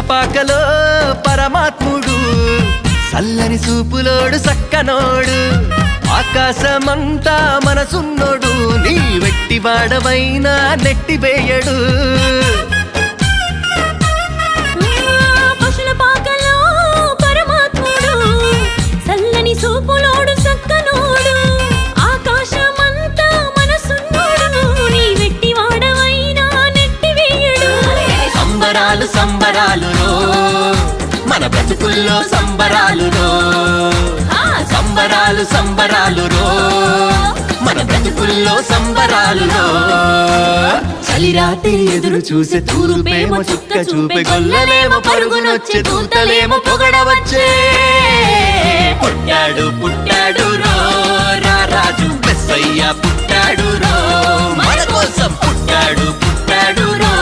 పాకలో పరమాత్ముడు చల్లని చూపులోడు సక్కనోడు ఆకాశమంతా మనసున్నోడు నీ వెట్టి వాడవైనా నెట్టివేయడు పశుల పాకలో పరమాత్ముడు చల్లని చూపులోడు సక్కనోడు ఆకాశమంతా మనసున్నోడు నీ వెట్టి వాడవైనా నెట్టివేయడు సంబరాలు సంబరాలురో మన బ్రతుకుల్లో సంబరాలురో సంబరాలు సంబరాలురో మన బ్రతుకుల్లో సంబరాలురో చలిరాత్రి ఎదురు చూసే తూరుపేమో చుక్క చూపే గొల్లలేమో పరుగునొచ్చే దూతలేమో పొగడవచ్చే పుట్టాడు పుట్టాడు రో రాజు మెస్సయ్య పుట్టాడు రో మన కోసం పుట్టాడు పుట్టాడు రో